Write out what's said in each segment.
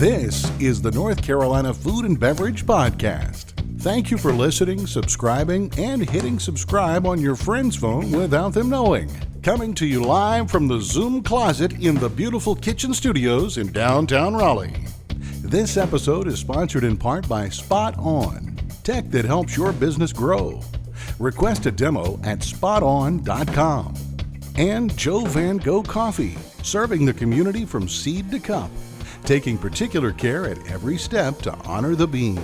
This is the North Carolina Food and Beverage Podcast. Thank you for listening, subscribing, and hitting subscribe on your friend's phone without them knowing. Coming to you live from the Zoom closet in the beautiful kitchen studios in downtown Raleigh. This episode is sponsored in part by Spot On, tech that helps your business grow. Request a demo at spoton.com. And Joe Van Gogh Coffee, serving the community from seed to cup, taking particular care at every step to honor the bean.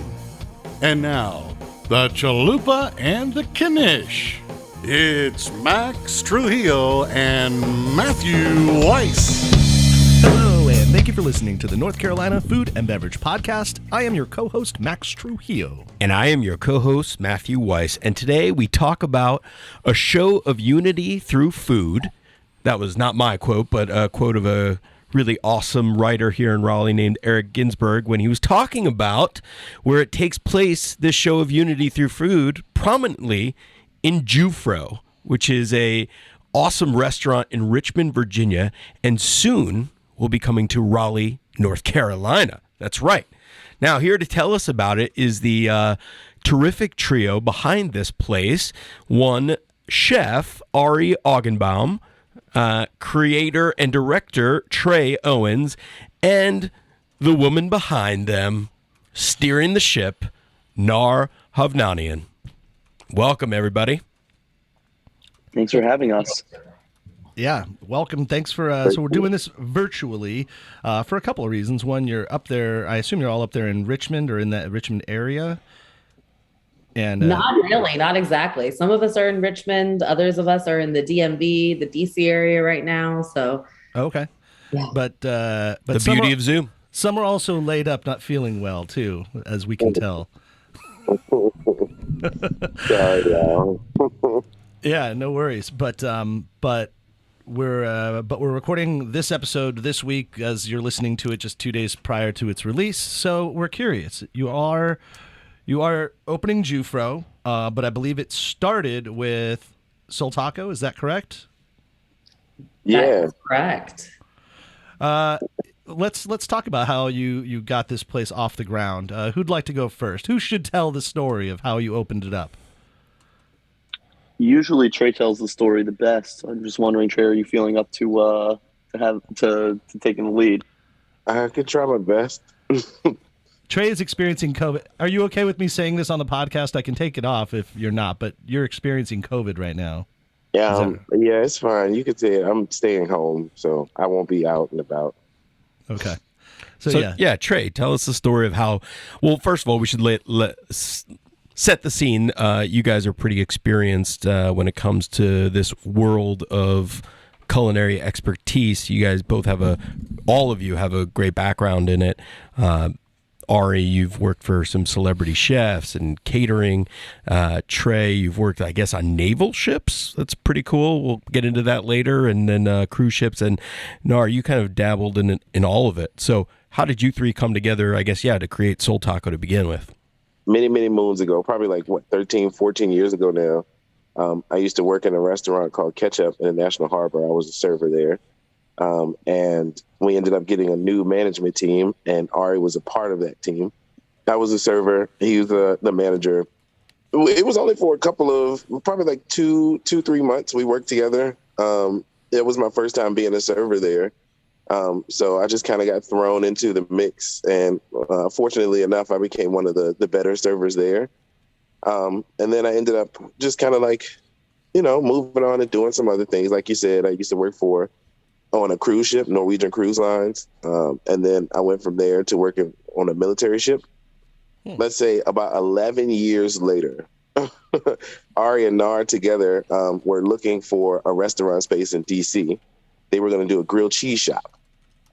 And now, the chalupa and the knish. It's Max Trujillo and Matthew Weiss. Hello, and thank you for listening to the North Carolina Food and Beverage Podcast. I am your co-host, Max Trujillo. And I am your co-host, Matthew Weiss. And today we talk about a show of unity through food. That was not my quote, but a quote of a really awesome writer here in Raleigh named Eric Ginsberg when he was talking about where it takes place, this show of unity through food, prominently in Jewfro, which is a awesome restaurant in Richmond, Virginia, and soon will be coming to Raleigh, North Carolina. That's right. Now, here to tell us about it is the terrific trio behind this place. One, chef Ari Augenbaum, creator and director Trey Owens, and the woman behind them, steering the ship, Nar Hovnanian. Welcome, everybody. Thanks for having us. Yeah, welcome. Thanks for, so we're doing this virtually for a couple of reasons. One, you're up there, I assume you're all up there in Richmond or in that Richmond area. And not really, not exactly. Some of us are in Richmond. Others of us are in the DMV, the DC area right now. So okay, yeah. But the beauty of Zoom. Some are also laid up, not feeling well too, as we can tell. Yeah, no worries. But we're recording this episode this week as you're listening to it just 2 days prior to its release. So we're curious. You are opening Jewfro, but I believe it started with Soul Taco. Is that correct? Yeah, that's correct. Let's talk about how you got this place off the ground. Who'd like to go first? Who should tell the story of how you opened it up? Usually Trey tells the story the best. I'm just wondering, Trey, are you feeling up to taking the lead? I could try my best. Trey is experiencing COVID. Are you okay with me saying this on the podcast? I can take it off if you're not, but you're experiencing COVID right now. Yeah, yeah, it's fine. You could say it. I'm staying home, so I won't be out and about. Okay. So yeah, Trey, tell us the story of how. Well, first of all, we should set the scene. You guys are pretty experienced when it comes to this world of culinary expertise. You guys both all of you have a great background in it. Ari, you've worked for some celebrity chefs and catering. Trey, you've worked, I guess, on naval ships. That's pretty cool. We'll get into that later. And then cruise ships. And Nar, you kind of dabbled in all of it. So how did you three come together, I guess, to create Soul Taco to begin with? Many, many moons ago, probably 13, 14 years ago now, I used to work in a restaurant called Ketchup in the National Harbor. I was a server there. And we ended up getting a new management team, and Ari was a part of that team. I was a server. He was the manager. It was only for a couple of, probably 3 months we worked together. It was my first time being a server there. So I just kind of got thrown into the mix. And fortunately enough, I became one of the better servers there. And then I ended up just kind of moving on and doing some other things. Like you said, I used to work on a cruise ship, Norwegian Cruise Lines. And then I went from there to working on a military ship. Let's say about 11 years later, Ari and Nar together were looking for a restaurant space in DC. They were going to do a grilled cheese shop.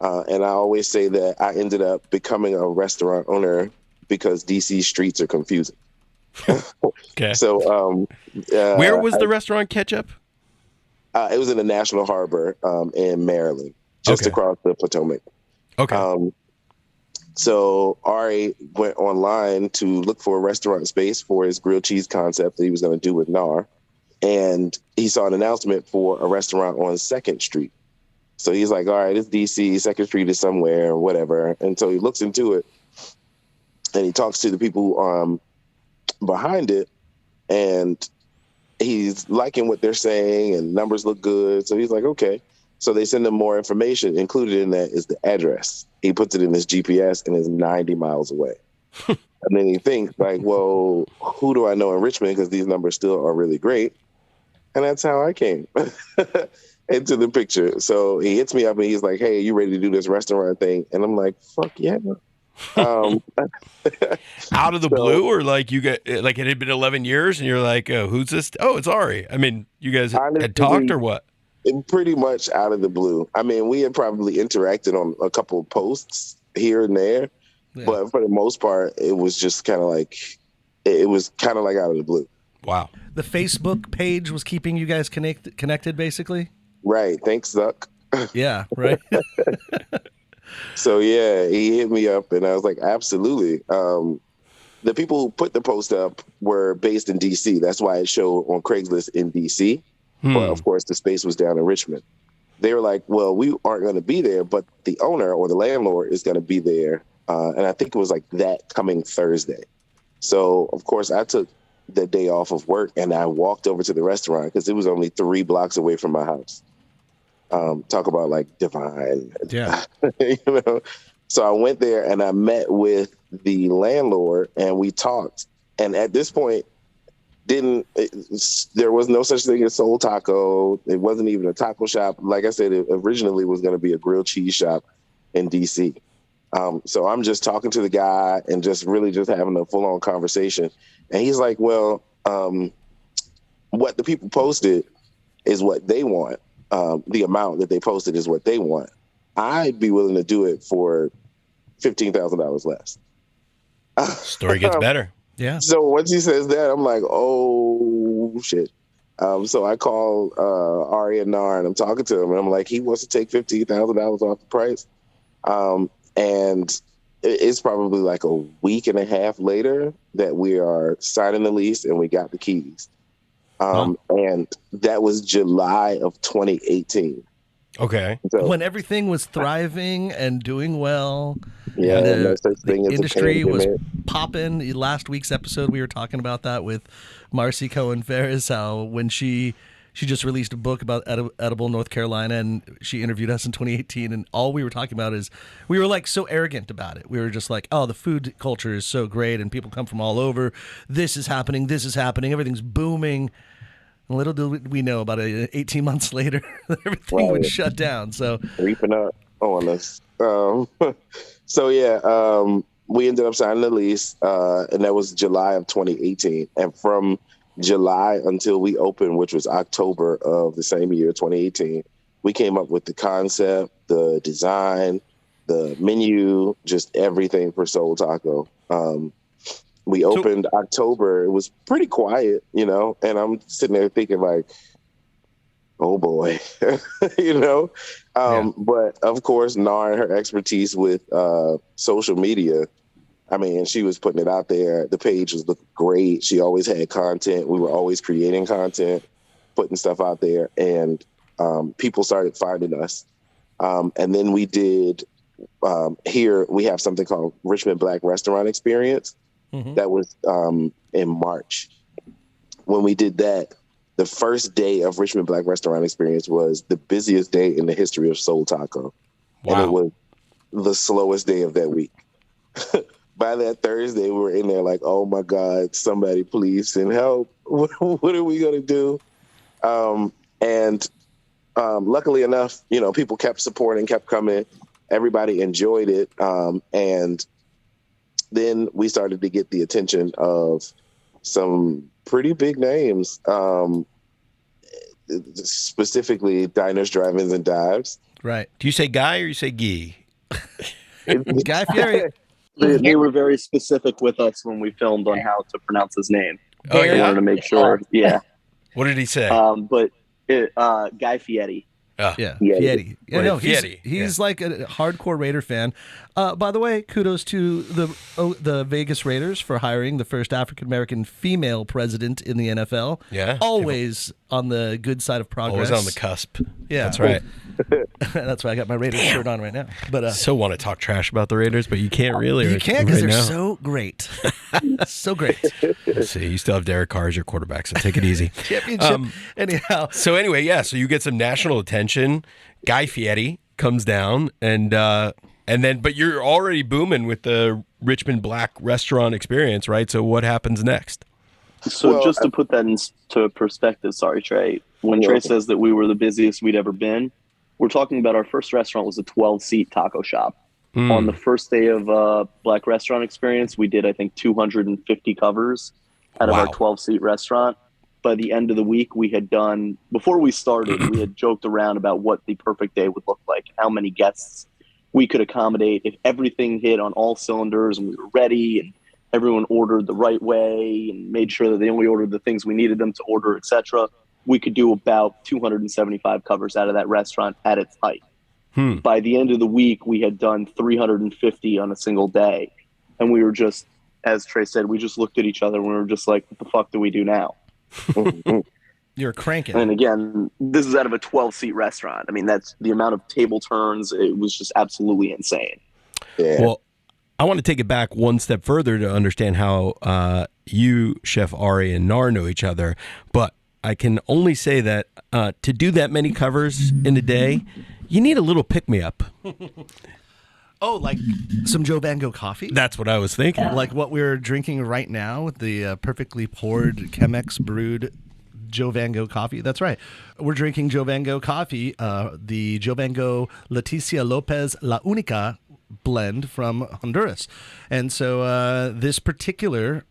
And I always say that I ended up becoming a restaurant owner because DC streets are confusing. Okay. So where was the restaurant Ketchup? It was in the National Harbor in Maryland, just across the Potomac. Okay. So Ari went online to look for a restaurant space for his grilled cheese concept that he was going to do with Nar. And he saw an announcement for a restaurant on 2nd Street. So he's like, all right, it's DC, Second Street is somewhere or whatever. And so he looks into it and he talks to the people behind it, and he's liking what they're saying and numbers look good. So he's like, okay. So they send him more information. Included in that is the address. He puts it in his GPS and is 90 miles away. And then he thinks like, well, who do I know in Richmond? Because these numbers still are really great. And that's how I came into the picture. So he hits me up and he's like, hey, you ready to do this restaurant thing? And I'm like, fuck yeah. Out of the blue, or like you got like it had been 11 years and you're like, oh, who's this? Oh, it's Ari. I mean, you guys had talked or what? Pretty much out of the blue. I mean, we had probably interacted on a couple of posts here and there, but for the most part, it was just kind of like, it was kind of like out of the blue. Wow. The Facebook page was keeping you guys connected, basically? Right. Thanks, Zuck. Yeah, right. So, yeah, he hit me up and I was like, absolutely. The people who put the post up were based in D.C. That's why it showed on Craigslist in D.C. But, of course, the space was down in Richmond. They were like, well, we aren't going to be there, but the owner or the landlord is going to be there. And I think it was like that coming Thursday. So, of course, I took the day off of work and I walked over to the restaurant because it was only 3 blocks away from my house. Talk about like divine. Yeah. You know? So I went there and I met with the landlord and we talked. And at this point, there was no such thing as Soul Taco. It wasn't even a taco shop. Like I said, it originally was going to be a grilled cheese shop in DC. So I'm just talking to the guy and just really just having a full on conversation. And he's like, well, what the people posted is what they want. The amount that they posted is what they want. I'd be willing to do it for $15,000 less. Story gets better. Yeah. So once he says that, I'm like, oh shit. So I call Ari and Nar and I'm talking to him and I'm like, he wants to take $15,000 off the price. And it's probably like a week and a half later that we are signing the lease and we got the keys. And that was July of 2018. Okay. So, when everything was thriving and doing well, yeah, and no such thing as a industry was pandemic. popping. Last week's episode, we were talking about that with Marcy Cohen-Ferris, how when she just released a book about edible North Carolina, and she interviewed us in 2018, and all we were talking about is we were like so arrogant about it. We were just like, oh, the food culture is so great, and people come from all over. This is happening. Everything's booming. Little did we know, about 18 months later, everything would shut down. So Reaping up on us. So yeah, we ended up signing the lease, and that was July of 2018. And from July until we opened, which was October of the same year, 2018, we came up with the concept, the design, the menu, just everything for Soul Taco. We opened October. It was pretty quiet, you know, and I'm sitting there thinking like, oh boy, you know. But of course, Nar and her expertise with social media, I mean, she was putting it out there. The page was looking great. She always had content. We were always creating content, putting stuff out there, and people started finding us. And then we did, here we have something called Richmond Black Restaurant Experience. Mm-hmm. That was in March. When we did that, the first day of Richmond Black Restaurant Experience was the busiest day in the history of Soul Taco. Wow. And it was the slowest day of that week. By that Thursday, we were in there like, oh my God, somebody please send help. What are we going to do? And luckily enough, you know, people kept supporting, kept coming. Everybody enjoyed it. And then we started to get the attention of some pretty big names, specifically diners, drive-ins, and dives. Right. Do you say Guy or you say Gee? Guy Fieri. They were very specific with us when we filmed on how to pronounce his name. Oh, I yeah? wanted to make sure. Yeah. What did he say? But Guy Fieri. Yeah, Fieri. Fieri. Yeah, no, Fieri. He's like a hardcore Raider fan. By the way, kudos to the Vegas Raiders for hiring the first African-American female president in the NFL. Yeah. Always on the good side of progress. Always on the cusp. Yeah. That's right. That's why I got my Raiders shirt on right now. But So want to talk trash about the Raiders, but you can't really. you can't because right they're now. so great. So great. Let's see, you still have Derek Carr as your quarterback, so take it easy. Championship. Anyhow. So anyway, yeah. So you get some national attention. Guy Fieri comes down, and then, but you're already booming with the Richmond Black restaurant experience, right? So what happens next? So Well, just to put that into perspective, sorry, Trey. When Trey says that we were the busiest we'd ever been, we're talking about our first restaurant was a 12-seat taco shop. On the first day of Black Restaurant Experience, we did, I think, 250 covers out of our 12-seat restaurant. By the end of the week, we had done, before we started, we had joked around about what the perfect day would look like, how many guests we could accommodate if everything hit on all cylinders and we were ready and everyone ordered the right way and made sure that they only ordered the things we needed them to order, etc. We could do about 275 covers out of that restaurant at its height. By the end of the week, we had done 350 on a single day. And we were just, as Trey said, we just looked at each other and we were just like, what the fuck do we do now? You're cranking. And again, this is out of a 12-seat restaurant. I mean, that's the amount of table turns. It was just absolutely insane. Yeah. Well, I want to take it back one step further to understand how you, Chef Ari, and Nar know each other. But I can only say that to do that many covers in a day, you need a little pick-me-up. Oh, like some Joe Van Gogh coffee? That's what I was thinking. Like what we're drinking right now with the perfectly poured Chemex brewed Joe Van Gogh coffee. That's right. We're drinking Joe Van Gogh coffee, the Joe Van Gogh Leticia Lopez La Única blend from Honduras. And so this particular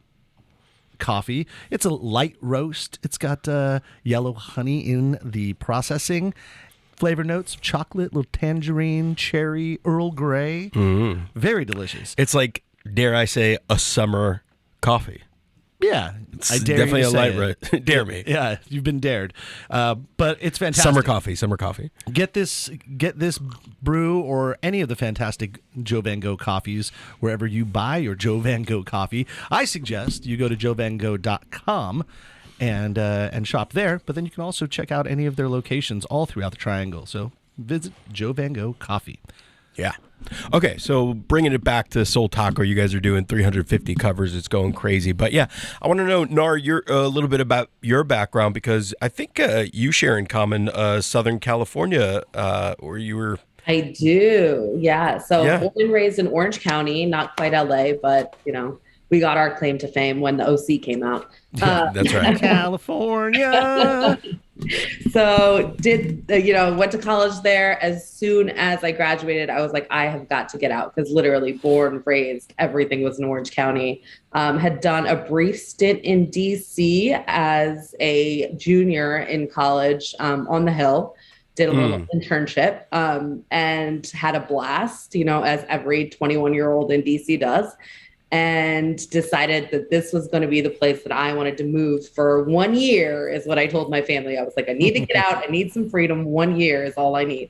coffee, it's a light roast. It's got yellow honey in the processing. Flavor notes, chocolate, little tangerine, cherry, Earl Grey. Very delicious. It's like, dare I say, a summer coffee. Yeah, It's I dare definitely you a to light say it. roast. Dare me. Yeah, you've been dared. But it's fantastic. Summer coffee. Get this brew or any of the fantastic Joe Van Gogh coffees wherever you buy your Joe Van Gogh coffee. I suggest you go to joevangogh.com and shop there. But then you can also check out any of their locations all throughout the Triangle. So visit Joe Van Gogh Coffee. Yeah. Okay, so bringing it back to Soul Taco, you guys are doing 350 covers. It's going crazy. But yeah, I want to know, Nar, a little bit about your background, because I think you share in common Southern California, where you were. I do. Yeah. So born and raised in Orange County, not quite LA, but we got our claim to fame when the OC came out. That's right. California. So went to college there. As soon as I graduated, I was like, I have got to get out, because literally born and raised, everything was in Orange County. Had done a brief stint in DC as a junior in college on the Hill. Did a little internship and had a blast, as every 21-year-old in DC does. And decided that this was going to be the place that I wanted to move for 1 year, is what I told my family. I was like, I need to get out. I need some freedom. 1 year is all I need.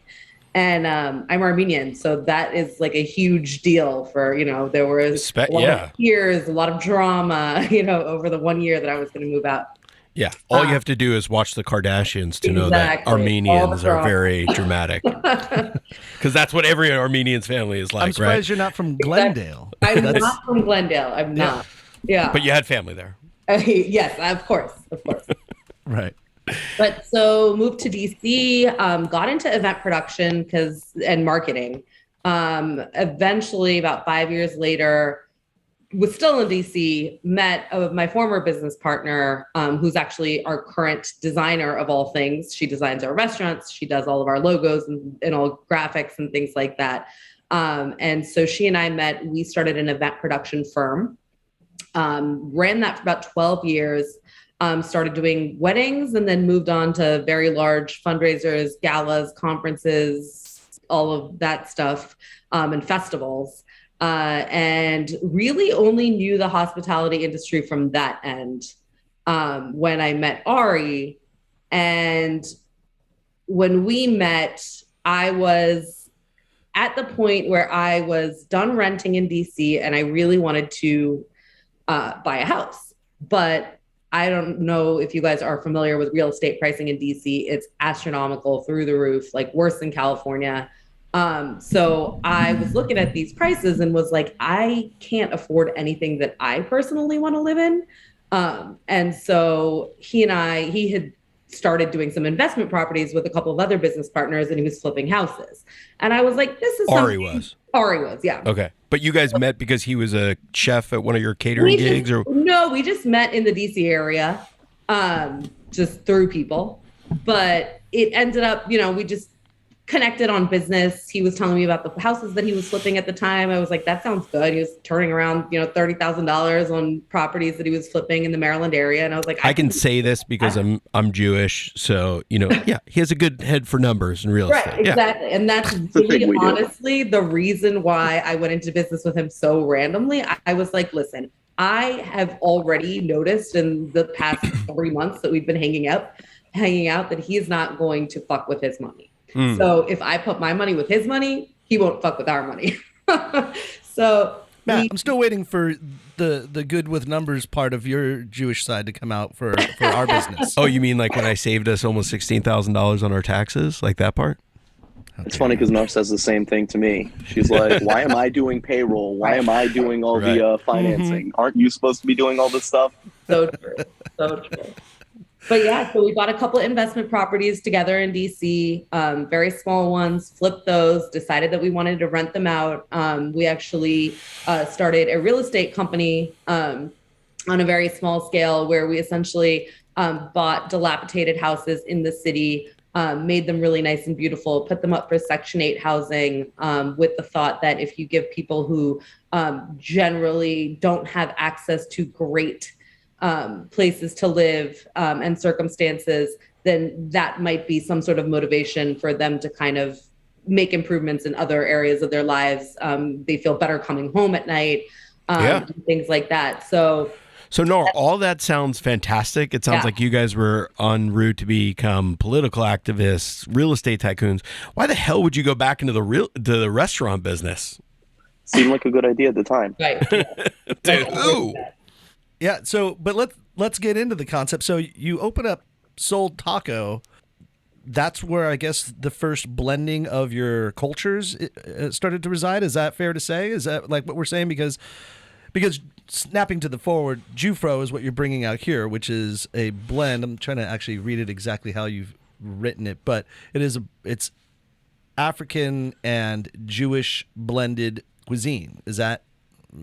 And I'm Armenian. So that is like a huge deal for, there was a lot of years, a lot of drama, over the 1 year that I was going to move out. Yeah. All you have to do is watch the Kardashians to know that Armenians are very dramatic. Because that's what every Armenian's family is like, I'm surprised right? you're not from Glendale. I'm not from Glendale. I'm not. Yeah. But you had family there. Yes, of course. Right. But so moved to DC, got into event production and marketing. Eventually, about 5 years later, was still in DC, met my former business partner, who's actually our current designer of all things. She designs our restaurants. She does all of our logos and all graphics and things like that. And so she and I met. We started an event production firm, ran that for about 12 years, started doing weddings, and then moved on to very large fundraisers, galas, conferences, all of that stuff, and festivals. And really only knew the hospitality industry from that end when I met Ari. And when we met, I was at the point where I was done renting in DC and I really wanted to buy a house. But I don't know if you guys are familiar with real estate pricing in DC. It's astronomical, through the roof, like worse than California. So I was looking at these prices and was like, I can't afford anything that I personally want to live in. And so he had started doing some investment properties with a couple of other business partners, and he was flipping houses. And I was like, this is Ari was. Ari was, yeah. Okay. But you guys met because he was a chef at one of your catering gigs? No, we just met in the DC area, just through people. But it ended up, we just connected on business. He was telling me about the houses that he was flipping at the time. I was like, that sounds good. He was turning around, $30,000 on properties that he was flipping in the Maryland area. And I was like, I can say this because I'm Jewish. So, yeah, he has a good head for numbers in real estate. Right, exactly. Yeah. And that's really honestly the reason why I went into business with him so randomly. I was like, listen, I have already noticed in the past 3 months that we've been hanging out that he's not going to fuck with his money. So if I put my money with his money, he won't fuck with our money. So Matt, I'm still waiting for the good with numbers part of your Jewish side to come out for our business. Oh, you mean like when I saved us almost $16,000 on our taxes, like that part? It's funny because Nar says the same thing to me. She's like, why am I doing payroll? Why am I doing all the financing? Aren't you supposed to be doing all this stuff? So true. So true. But yeah, so we bought a couple of investment properties together in DC, very small ones, flipped those, decided that we wanted to rent them out. We actually started a real estate company on a very small scale where we essentially bought dilapidated houses in the city, made them really nice and beautiful, put them up for Section 8 housing with the thought that if you give people who generally don't have access to great places to live and circumstances, then that might be some sort of motivation for them to kind of make improvements in other areas of their lives. They feel better coming home at night, and things like that. So Nora, all that sounds fantastic. It sounds like you guys were en route to become political activists, real estate tycoons. Why the hell would you go back into the restaurant business? Seemed like a good idea at the time. Right. Dude, ooh. Yeah, but let's get into the concept. So you open up Soul Taco. That's where I guess the first blending of your cultures started to reside. Is that fair to say? Is that like what we're saying? Because snapping to the forward, Jewfro is what you're bringing out here, which is a blend. I'm trying to actually read it exactly how you've written it, but it's African and Jewish blended cuisine. Is that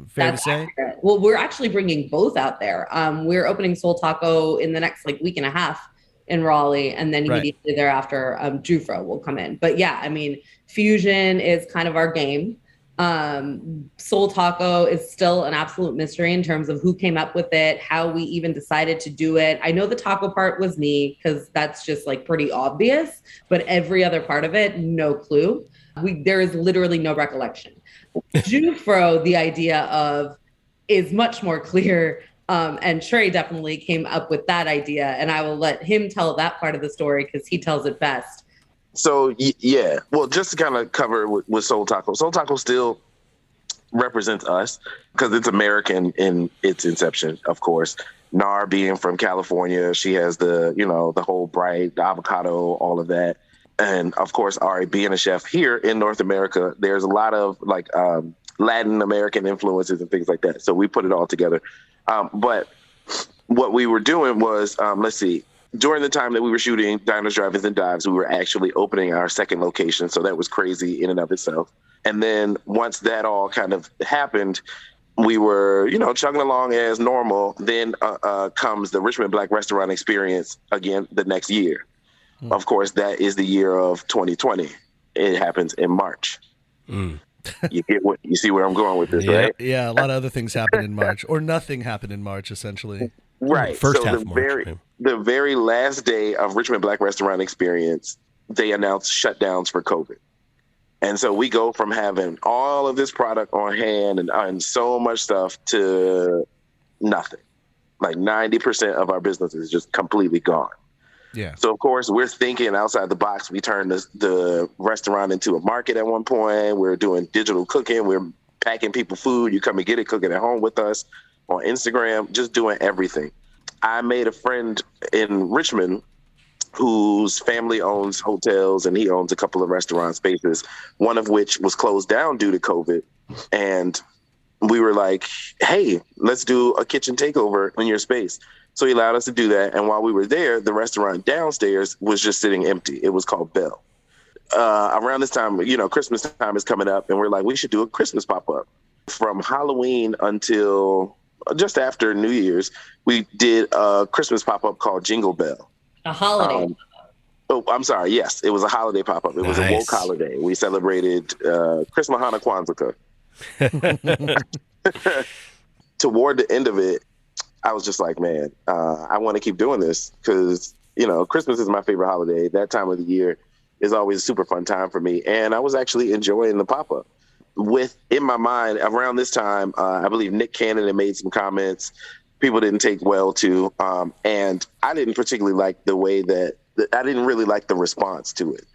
fair to say? Accurate. Well, we're actually bringing both out there. We're opening Soul Taco in the next week and a half in Raleigh, and then immediately thereafter, Jewfro will come in. But yeah, I mean, fusion is kind of our game. Soul Taco is still an absolute mystery in terms of who came up with it, how we even decided to do it. I know the taco part was me because that's just pretty obvious, but every other part of it, no clue. There is literally no recollection. Jewfro, the idea of is much more clear. And Trey definitely came up with that idea, and I will let him tell that part of the story because he tells it best. So, yeah, well, just to kind of cover with Soul Taco still represents us because it's American in its inception, of course. Nar being from California, she has the whole bright, the avocado, all of that. And of course, Ari being a chef here in North America, there's a lot of Latin American influences and things like that. So we put it all together. But what we were doing was, during the time that we were shooting Diners, Drive-Ins, and Dives, we were actually opening our second location. So that was crazy in and of itself. And then once that all kind of happened, we were, chugging along as normal. Then comes the Richmond Black Restaurant Experience again the next year. Of course, that is the year of 2020. It happens in March. You see where I'm going with this, right? Yeah, a lot of other things happened in March, or nothing happened in March, essentially. Right. First so half of March. The very last day of Richmond Black Restaurant Experience, they announced shutdowns for COVID. And so we go from having all of this product on hand and so much stuff to nothing. 90% of our business is just completely gone. Yeah. So, of course, we're thinking outside the box. We turned the restaurant into a market at one point. We're doing digital cooking. We're packing people food. You come and get it, cook it at home with us on Instagram, just doing everything. I made a friend in Richmond whose family owns hotels, and he owns a couple of restaurant spaces, one of which was closed down due to COVID. And we were like, hey, let's do a kitchen takeover in your space. So he allowed us to do that. And while we were there, the restaurant downstairs was just sitting empty. It was called Bell. Around this time, Christmas time is coming up, and we're like, we should do a Christmas pop-up. From Halloween until just after New Year's, we did a Christmas pop-up called Jingle Bell. A holiday. I'm sorry. Yes, it was a holiday pop-up. It was a woke holiday. We celebrated Christmas, Hanukkah, Kwanzaa. Toward the end of it, I was just like, man, I want to keep doing this because, Christmas is my favorite holiday. That time of the year is always a super fun time for me. And I was actually enjoying the pop-up. In my mind, around this time, I believe Nick Cannon had made some comments people didn't take well to. And I didn't particularly like the way I didn't really like the response to it.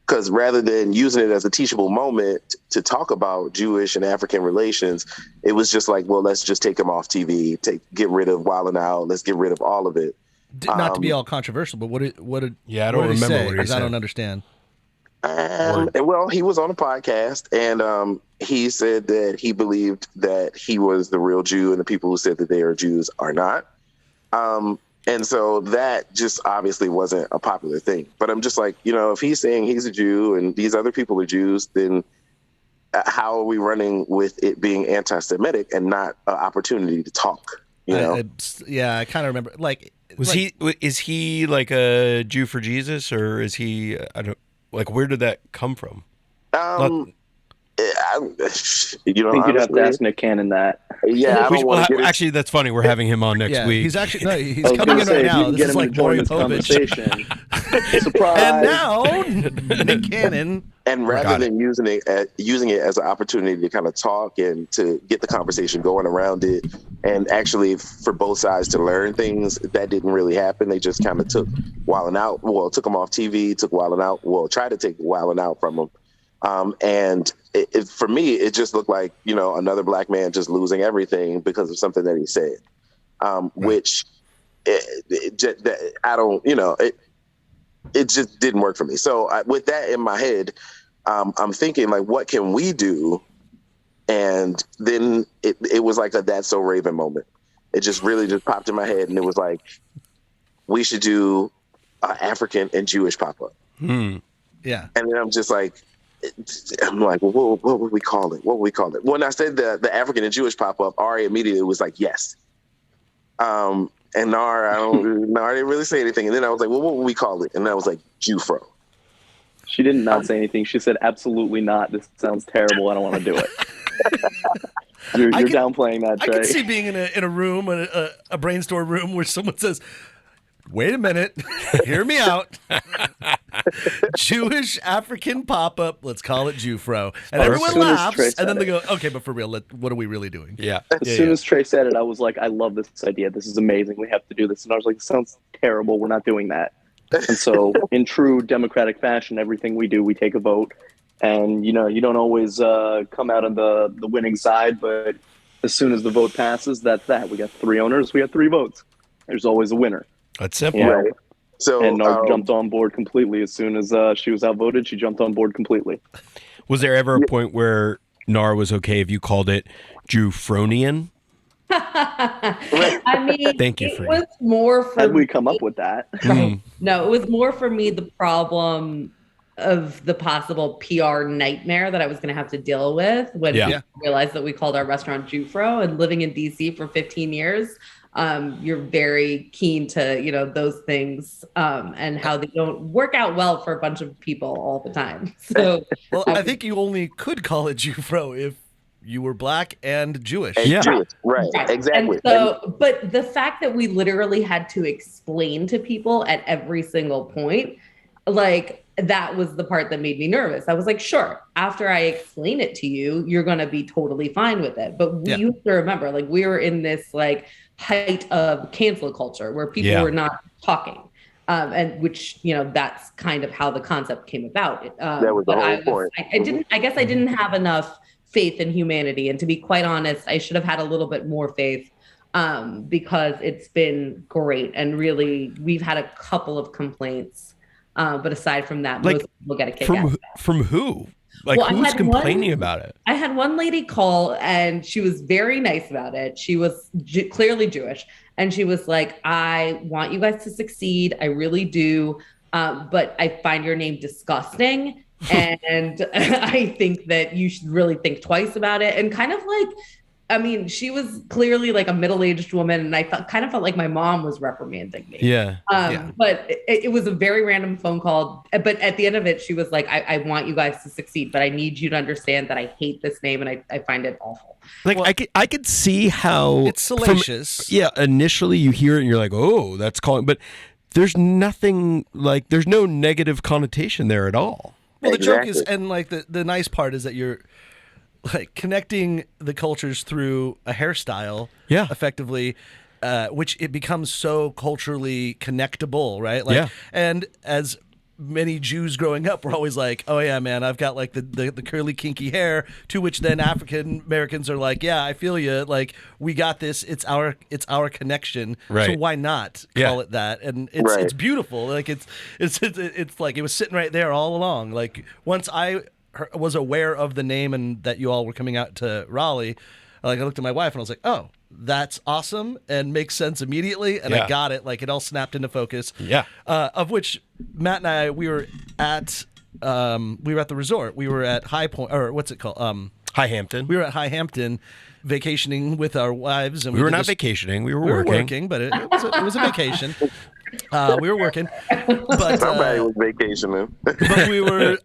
Because rather than using it as a teachable moment to talk about Jewish and African relations, it was just like, well, let's just take them off TV, get rid of Wildin' Out, let's get rid of all of it. Not to be all controversial, but what did I don't remember what he because said. I don't understand. Well, he was on a podcast, and he said that he believed that he was the real Jew, and the people who said that they are Jews are not. And so that just obviously wasn't a popular thing. But I'm just like, if he's saying he's a Jew and these other people are Jews, then how are we running with it being anti-Semitic and not an opportunity to talk? I kind of remember. Is he like a Jew for Jesus, or is he? Where did that come from? I think you'd have to ask Nick Cannon that. Yeah, actually, that's funny. We're having him on next week. He's actually he's coming in right now. This is like Maury Povich. Surprise! And now Nick Cannon. And rather than using it as an opportunity to kind of talk and to get the conversation going around it, and actually for both sides to learn things, that didn't really happen. They just kind of took Wildin' Out. Well, took him off TV. Took Wildin' Out. Well, tried to take Wildin' Out from him. And for me, it just looked like, another black man just losing everything because of something that he said, which I don't, it just didn't work for me. So with that in my head, I'm thinking like, what can we do? And then it was like a That's So Raven moment. It just really just popped in my head. And it was like, we should do African and Jewish pop-up. Yeah. And then I'm just like, well, what would we call it? When I said the African and Jewish pop-up, Ari immediately was like, yes. And Nar didn't really say anything. And then I was like, well, what would we call it? And I was like, Jewfro. She did not say anything. She said, absolutely not. This sounds terrible. I don't want to do it. You're downplaying that, Trey. I could see being in a room, a brainstorm room, where someone says, wait a minute, hear me out. Jewish African pop-up, let's call it Jewfro. And everyone laughs, and then they go, okay, but for real, what are we really doing? Yeah. As soon as Trey said it, I was like, I love this idea. This is amazing. We have to do this. And I was like, this sounds terrible. We're not doing that. And so in true democratic fashion, everything we do, we take a vote. And, you don't always come out on the winning side, but as soon as the vote passes, that's that. We got 3 owners. We got 3 votes. There's always a winner. That's simple. Yeah. Right. So, and Nar jumped on board completely. As soon as she was outvoted, she jumped on board completely. Was there ever a point where Nar was okay if you called it Jewfronian? I mean, Thank you it for was more for How'd we come up with that? Right. No, it was more for me the problem of the possible PR nightmare that I was going to have to deal with when people realized that we called our restaurant Jewfro. And living in DC for 15 years, you're very keen to, those things and how they don't work out well for a bunch of people all the time. So, well, I think you only could call it Jewfro if you were black and Jewish. Jewish. Right, exactly. And so, but the fact that we literally had to explain to people at every single point, like, that was the part that made me nervous. I was like, sure, after I explain it to you, you're going to be totally fine with it. But you have to remember, like, we were in this like height of cancel culture where people were not talking. And which, that's kind of how the concept came about. That was the whole point. I guess I didn't have enough faith in humanity. And to be quite honest, I should have had a little bit more faith because it's been great. And really, we've had a couple of complaints. But aside from that, most people get a kick out of that. From who? Like, Well, who's complaining about it? I had one lady call, and she was very nice about it. She was clearly Jewish, and she was like, I want you guys to succeed. I really do. But I find your name disgusting. And I think that you should really think twice about it. And kind of like, I mean, she was clearly like a middle-aged woman, and I kind of felt like my mom was reprimanding me. Yeah. But it was a very random phone call. But at the end of it, she was like, I want you guys to succeed, but I need you to understand that I hate this name and I find it awful. Like, well, I could see how it's salacious. Initially you hear it and you're like, oh, that's calling, but there's nothing, like, there's no negative connotation there at all. Well, the joke is, and like the nice part is that you're like connecting the cultures through a hairstyle, effectively, which it becomes so culturally connectable, right? Like, and as many Jews growing up were always like, oh yeah, man, I've got like the curly kinky hair, to which then African Americans are like, yeah, I feel you, like we got this, it's our connection, right? So why not call it that? And it's beautiful, like it's like it was sitting right there all along. Like once I was aware of the name and that you all were coming out to Raleigh, like I looked at my wife and I was like, oh, that's awesome and makes sense immediately, and I got it. Like it all snapped into focus. Of which Matt and I, we were at the resort. We were at High Point, or what's it called? High Hampton. We were at High Hampton vacationing with our wives, and we were not vacationing. We were working, but it was a vacation. We were working, but somebody was vacationing. But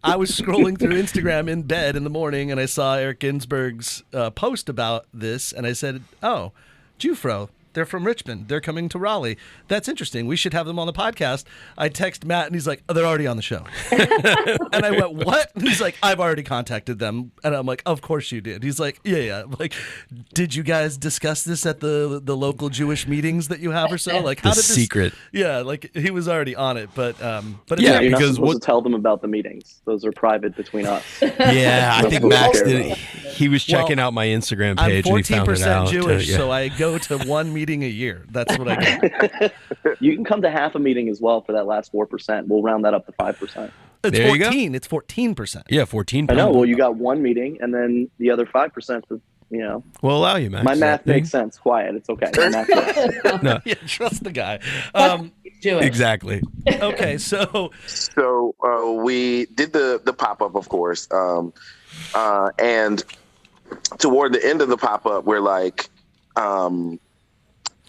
I was scrolling through Instagram in bed in the morning, and I saw Eric Ginsberg's post about this, and I said, "Oh, Jewfro, they're from Richmond. They're coming to Raleigh. That's interesting. We should have them on the podcast." I text Matt, and he's like, "Oh, they're already on the show." And I went, "What?" And he's like, "I've already contacted them." And I'm like, "Of course you did." He's like, "Yeah." I'm like, "Did you guys discuss this at the local Jewish meetings that you have or so? Like, how did this secret?" Yeah, like he was already on it, but yeah, you're not supposed to tell them about the meetings. Those are private between us. Yeah, I think Max did. He was checking out my Instagram page and he found it out. I'm 14% Jewish, so I go to one meeting a year. That's what I get. You can come to half a meeting as well for that last 4%. We'll round that up to 5%. It's there 14. It's 14%. Yeah, 14%. I know. Well, you got one meeting, and then the other 5%. We'll allow you, Max. My math makes sense. Quiet. It's okay. No. Yeah, trust the guy. Jewish. Exactly. Okay, so we did the pop-up, of course, and toward the end of the pop-up, we're like,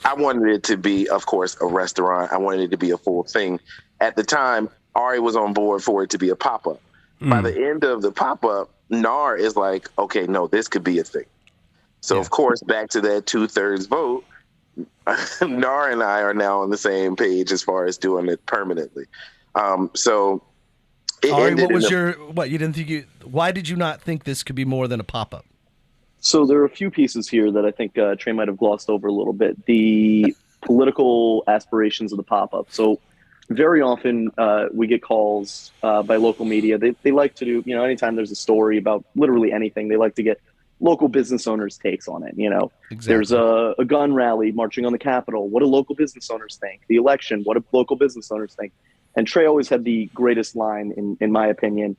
I wanted it to be, of course, a restaurant. I wanted it to be a full thing. At the time, Ari was on board for it to be a pop-up. By the end of the pop-up, Nar is like, okay, no, this could be a thing. So, of course, back to that 2/3 vote, Nar and I are now on the same page as far as doing it permanently. So, Ari, why did you not think this could be more than a pop-up? So there are a few pieces here that I think Trey might have glossed over a little bit. The political aspirations of the pop-up. So very often we get calls by local media. They like to do, anytime there's a story about literally anything, they like to get local business owners' takes on it. Exactly. There's a gun rally marching on the Capitol. What do local business owners think? The election, what do local business owners think? And Trey always had the greatest line, in my opinion.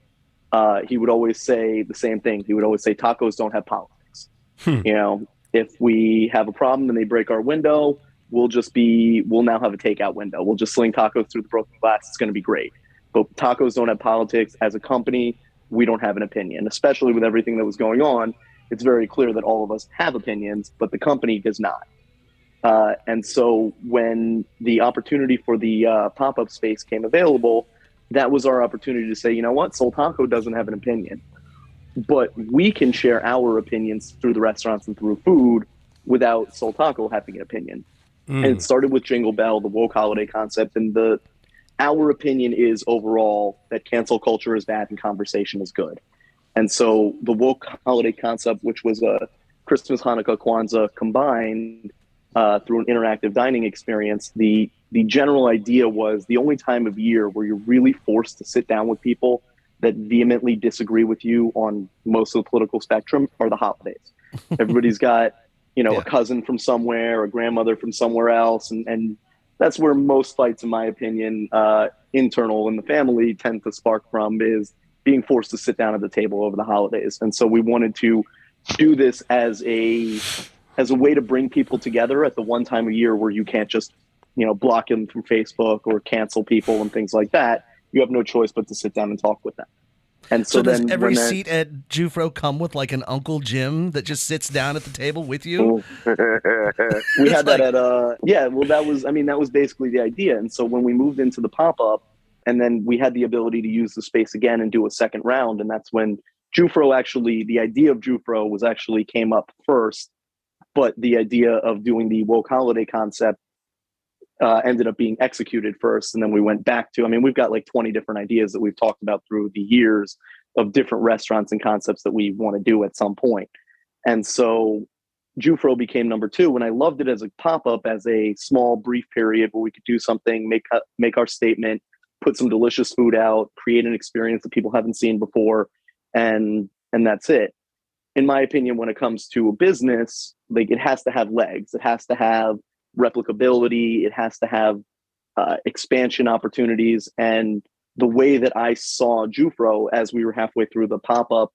He would always say the same thing. He would always say, tacos don't have politics. If we have a problem and they break our window, we'll now have a takeout window. We'll just sling tacos through the broken glass. It's going to be great. But tacos don't have politics. As a company, we don't have an opinion, especially with everything that was going on. It's very clear that all of us have opinions, but the company does not. And so when the opportunity for the pop-up space came available, that was our opportunity to say, you know what, Soul Taco doesn't have an opinion, but we can share our opinions through the restaurants and through food without Soul Taco having an opinion. And it started with Jingle Bell, the woke holiday concept, and our opinion is overall that cancel culture is bad and conversation is good. And so the woke holiday concept, which was a Christmas, Hanukkah, Kwanzaa combined through an interactive dining experience, the general idea was the only time of year where you're really forced to sit down with people that vehemently disagree with you on most of the political spectrum are the holidays. Everybody's got a cousin from somewhere, a grandmother from somewhere else. And that's where most fights, in my opinion, internal in the family tend to spark from, is being forced to sit down at the table over the holidays. And so we wanted to do this as a way to bring people together at the one time of year where you can't just, block them from Facebook or cancel people and things like that. You have no choice but to sit down and talk with them. And so does then every seat at Jewfro come with like an Uncle Jim that just sits down at the table with you? We had that at that was basically the idea. And so when we moved into the pop-up, and then we had the ability to use the space again and do a second round, and that's when the idea of Jewfro came up first, but the idea of doing the woke holiday concept ended up being executed first. And then we went back to, we've got like 20 different ideas that we've talked about through the years of different restaurants and concepts that we want to do at some point. And so Jewfro became number 2, and I loved it as a pop-up, as a small, brief period where we could do something, make our statement, put some delicious food out, create an experience that people haven't seen before, and that's it. In my opinion, when it comes to a business, like, it has to have legs. It has to have replicability. It has to have expansion opportunities. And the way that I saw Jewfro as we were halfway through the pop-up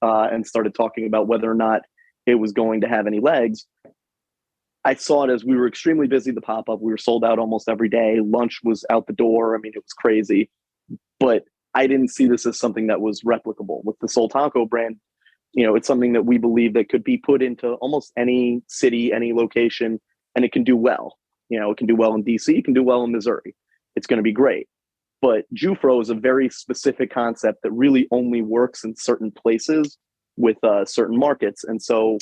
and started talking about whether or not it was going to have any legs, I saw it as we were extremely busy. The pop-up, we were sold out almost every day. Lunch was out the door. It was crazy. But I didn't see this as something that was replicable. With the Soul Taco brand, it's something that we believe that could be put into almost any city, any location, and it can do well. It can do well in DC, it can do well in Missouri. It's going to be great. But Jewfro is a very specific concept that really only works in certain places with certain markets. And so,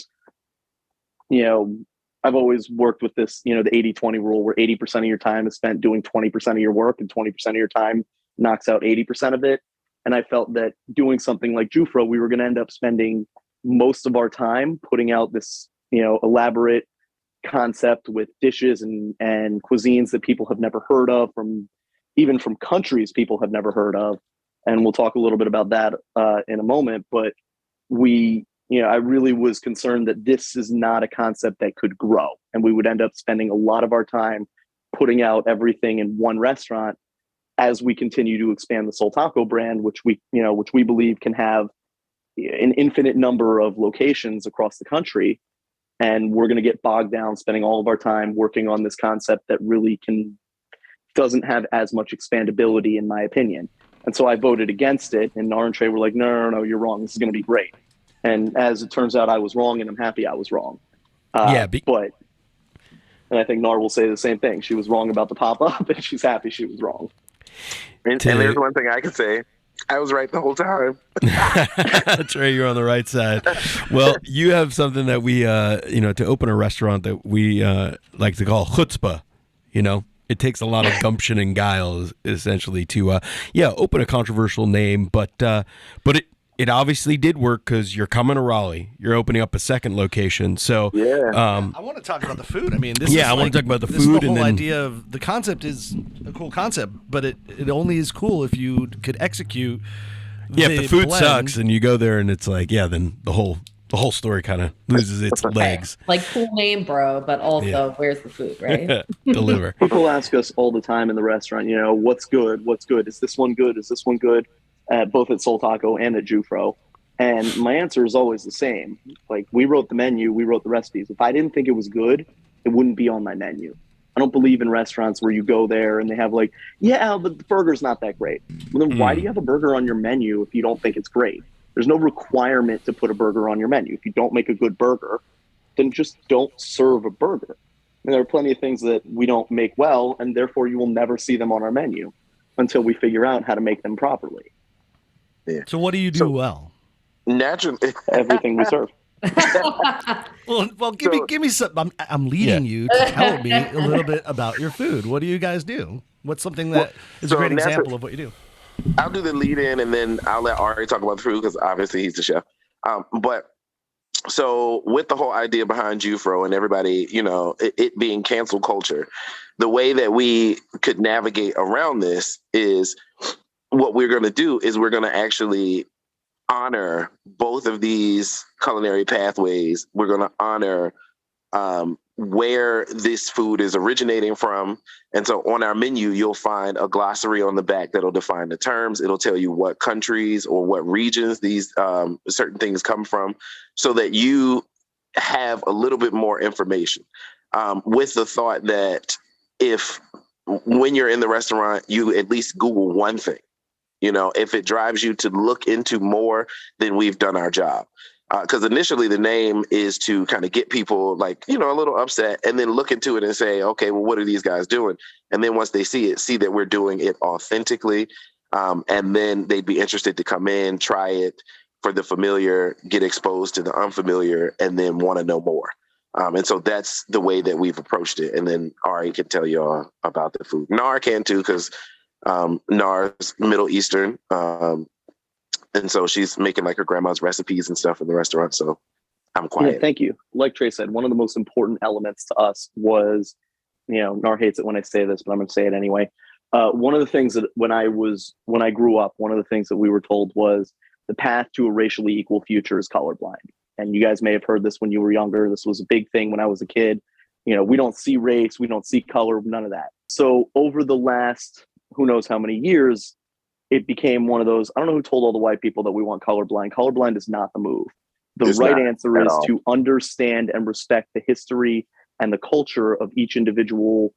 I've always worked with this, the 80-20 rule, where 80% of your time is spent doing 20% of your work, and 20% of your time knocks out 80% of it. And I felt that doing something like Jewfro, we were going to end up spending most of our time putting out this, elaborate concept with dishes and cuisines that people have never heard of, even from countries people have never heard of. And we'll talk a little bit about that in a moment. But I really was concerned that this is not a concept that could grow, and we would end up spending a lot of our time putting out everything in one restaurant as we continue to expand the Soul Taco brand, which we believe can have an infinite number of locations across the country. And we're going to get bogged down spending all of our time working on this concept that really doesn't have as much expandability, in my opinion. And so I voted against it, and Nar and Trey were like, no, you're wrong. This is going to be great. And as it turns out, I was wrong, and I'm happy I was wrong. And I think Nar will say the same thing. She was wrong about the pop-up, and she's happy she was wrong. And there's one thing I can say. I was right the whole time. Trey, you're on the right side. Well, you have something that we, to open a restaurant that we like to call chutzpah. It takes a lot of gumption and guile, essentially, to open a controversial name. But it obviously did work, because you're coming to Raleigh. You're opening up a second location. So I want to talk about the food. I want to talk about the this food. The whole idea of the concept is a cool concept, but it only is cool if you could execute. If the food sucks and you go there and it's like, then the whole story kind of loses its legs. Like, cool name, bro, but also where's the food, right? Deliver. People ask us all the time in the restaurant, what's good? What's good? Is this one good? Is this one good? Both at Soul Taco and at Jewfro. And my answer is always the same. Like, we wrote the menu, we wrote the recipes. If I didn't think it was good, it wouldn't be on my menu. I don't believe in restaurants where you go there and they have like, but the burger's not that great. Well, then why do you have a burger on your menu if you don't think it's great? There's no requirement to put a burger on your menu. If you don't make a good burger, then just don't serve a burger. And there are plenty of things that we don't make well, and therefore you will never see them on our menu until we figure out how to make them properly. Yeah. So what do you do well? Naturally, everything we serve. Well, give me some. I'm leading you to tell me a little bit about your food. What do you guys do? What's something that is a great example of what you do? I'll do the lead in, and then I'll let Ari talk about the food, because obviously he's the chef. So with the whole idea behind Jewfro and everybody, it being cancel culture, the way that we could navigate around this is, what we're going to do is we're going to actually honor both of these culinary pathways. We're going to honor where this food is originating from. And so on our menu, you'll find a glossary on the back that'll define the terms. It'll tell you what countries or what regions these certain things come from, so that you have a little bit more information, with the thought that if when you're in the restaurant, you at least Google one thing. If it drives you to look into more, then we've done our job. Because initially the name is to kind of get people like, a little upset, and then look into it and say, okay, well, what are these guys doing? And then once they see that we're doing it authentically, and then they'd be interested to come in, try it for the familiar, get exposed to the unfamiliar, and then want to know more. And so that's the way that we've approached it. And then Ari can tell you all about the food. Nar can too, because Nar's Middle Eastern. And so she's making like her grandma's recipes and stuff in the restaurant. So I'm quiet. Yeah, thank you. Like Trey said, one of the most important elements to us was, Nar hates it when I say this, but I'm going to say it anyway. One of the things that when I grew up, one of the things that we were told was the path to a racially equal future is colorblind. And you guys may have heard this when you were younger. This was a big thing when I was a kid. We don't see race, we don't see color, none of that. So over the last, who knows how many years, it became one of those, I don't know who told all the white people that we want colorblind. Colorblind is not the move. The right answer is to understand and respect the history and the culture of each individual,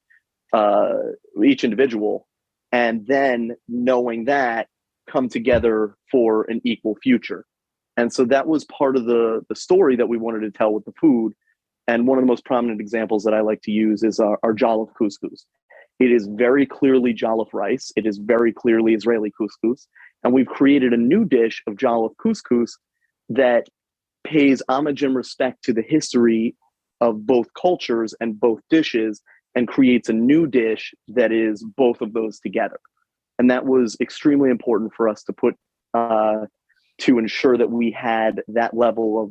and then knowing that, come together for an equal future. And so that was part of the story that we wanted to tell with the food. And one of the most prominent examples that I like to use is our Jollof Couscous. It is very clearly Jollof rice. It is very clearly Israeli couscous. And we've created a new dish of Jollof Couscous that pays homage and respect to the history of both cultures and both dishes, and creates a new dish that is both of those together. And that was extremely important for us to put, to ensure that we had that level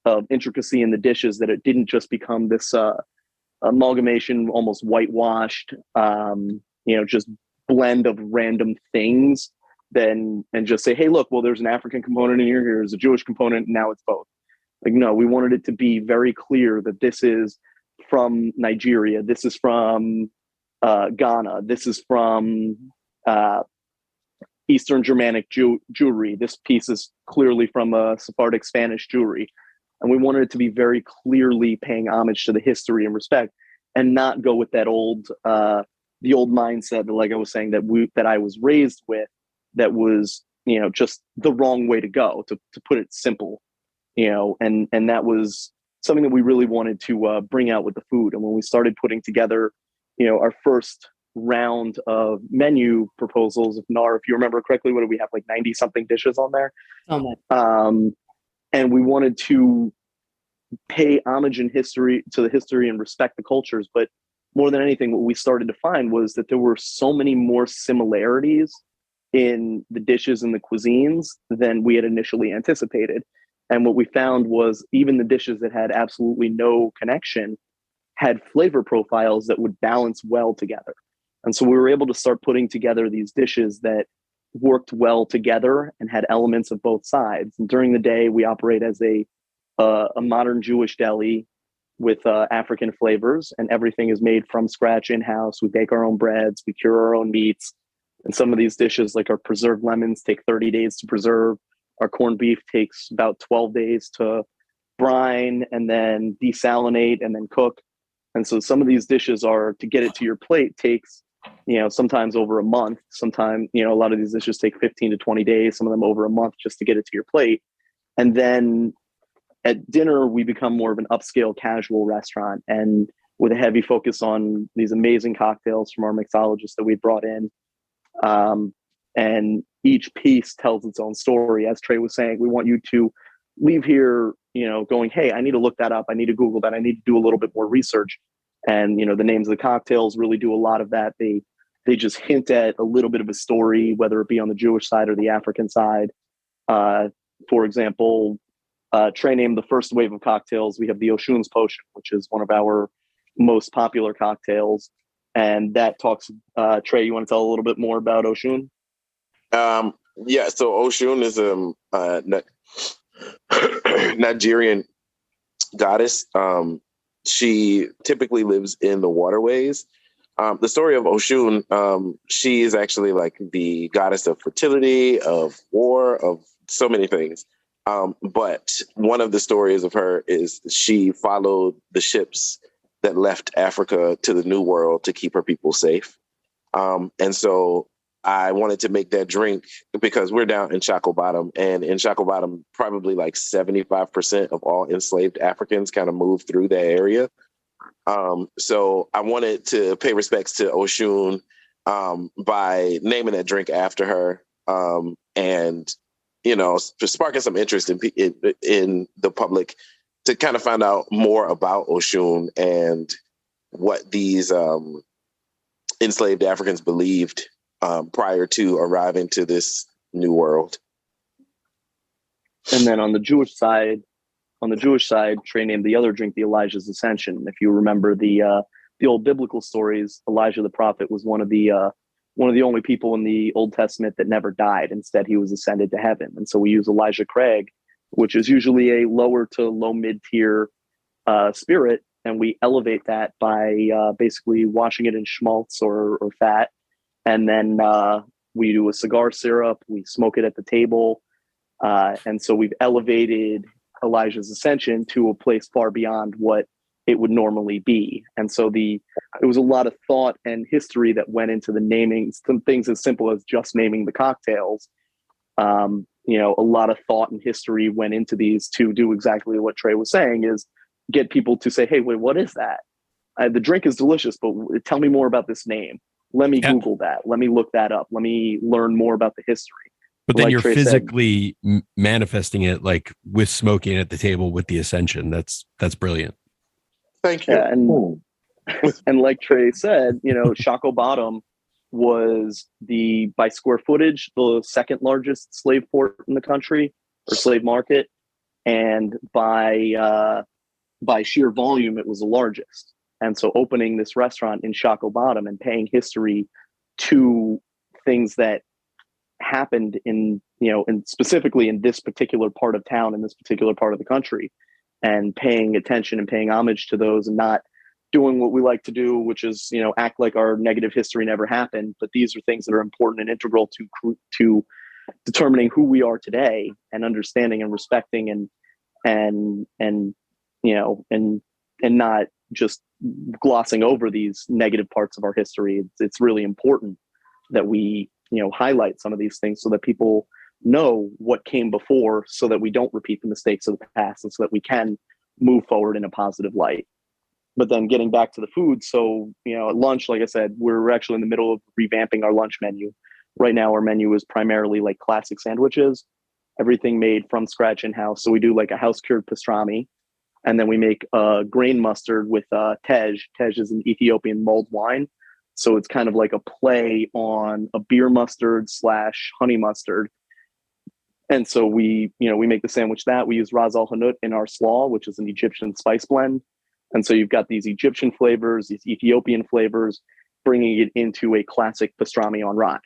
of intricacy in the dishes, that it didn't just become this amalgamation, almost whitewashed, just blend of random things, and just say, hey, look, well, there's an African component in here, here's a Jewish component, and now it's both. Like, no, we wanted it to be very clear that this is from Nigeria, this is from Ghana, this is from Eastern Germanic Jewry, this piece is clearly from Sephardic Spanish Jewry. And we wanted it to be very clearly paying homage to the history and respect, and not go with that the old mindset that, like I was saying, that I was raised with, that was, just the wrong way to go, to put it simple, and that was something that we really wanted to bring out with the food. And when we started putting together, our first round of menu proposals, if you remember correctly, what did we have, like 90 something dishes on there? Oh my. And we wanted to pay homage to the history and respect the cultures. But more than anything, what we started to find was that there were so many more similarities in the dishes and the cuisines than we had initially anticipated. And what we found was even the dishes that had absolutely no connection had flavor profiles that would balance well together. And so we were able to start putting together these dishes that worked well together and had elements of both sides. And during the day, we operate as a modern Jewish deli with African flavors, and everything is made from scratch in-house. We bake our own breads, we cure our own meats. And some of these dishes, like our preserved lemons, take 30 days to preserve. Our corned beef takes about 12 days to brine and then desalinate and then cook. And so some of these dishes are, to get it to your plate takes, sometimes over a month. Sometimes, a lot of these dishes take 15 to 20 days, some of them over a month just to get it to your plate. And then at dinner, we become more of an upscale casual restaurant, and with a heavy focus on these amazing cocktails from our mixologist that we brought in. And each piece tells its own story. As Trey was saying, we want you to leave here, going, hey, I need to look that up. I need to Google that. I need to do a little bit more research. And, the names of the cocktails really do a lot of that. They just hint at a little bit of a story, whether it be on the Jewish side or the African side. For example, Trey named the first wave of cocktails. We have the Oshun's Potion, which is one of our most popular cocktails. And that talks, Trey, you want to tell a little bit more about Oshun? Yeah, so Oshun is a Nigerian goddess. she typically lives in the waterways. The story of Oshun, she is actually like the goddess of fertility, of war, of so many things. But one of the stories of her is she followed the ships that left Africa to the New World to keep her people safe. And so I wanted to make that drink because we're down in Shackled Bottom, and in Shackled Bottom, probably like 75% of all enslaved Africans kind of moved through that area. So I wanted to pay respects to Oshun by naming that drink after her, and just sparking some interest in the public to kind of find out more about Oshun and what these enslaved Africans believed prior to arriving to this new world. And then on the Jewish side, Trey named the other drink the Elijah's Ascension. If you remember the old biblical stories, Elijah the prophet was one of the only people in the Old Testament that never died. Instead, he was ascended to heaven. And so we use Elijah Craig, which is usually a lower to low mid-tier spirit, and we elevate that by basically washing it in schmaltz or fat, and then we do a cigar syrup. We smoke it at the table, and so we've elevated Elijah's Ascension to a place far beyond what it would normally be. And so it was a lot of thought and history that went into the naming. Some things as simple as just naming the cocktails. A lot of thought and history went into these to do exactly what Trey was saying, is get people to say, hey, wait, what is that? The drink is delicious, but tell me more about this name. Let me Google that. Let me look that up. Let me learn more about the history. But then like you're Trey physically manifesting it, like with smoking at the table with the Ascension. That's brilliant. Thank you. Yeah, and like Trey said, Shackled Bottom was by square footage, the second largest slave port in the country, or slave market. And by sheer volume, it was the largest. And so opening this restaurant in Shackled Bottom and paying history to things that happened and specifically in this particular part of town, in this particular part of the country, and paying attention and paying homage to those, and not doing what we like to do, which is, act like our negative history never happened. But these are things that are important and integral to determining who we are today, and understanding and respecting and not just glossing over these negative parts of our history. It's really important that we highlight some of these things so that people know what came before, so that we don't repeat the mistakes of the past, and so that we can move forward in a positive light. But then getting back to the food, so at lunch, like I said, we're actually in the middle of revamping our lunch menu. Right now, our menu is primarily like classic sandwiches, everything made from scratch in-house. So we do like a house-cured pastrami, and then we make grain mustard with tej. Tej is an Ethiopian mulled wine. So it's kind of like a play on a beer mustard / honey mustard. And so we make the sandwich that we use ras al hanout in our slaw, which is an Egyptian spice blend. And so you've got these Egyptian flavors, these Ethiopian flavors, bringing it into a classic pastrami on rye.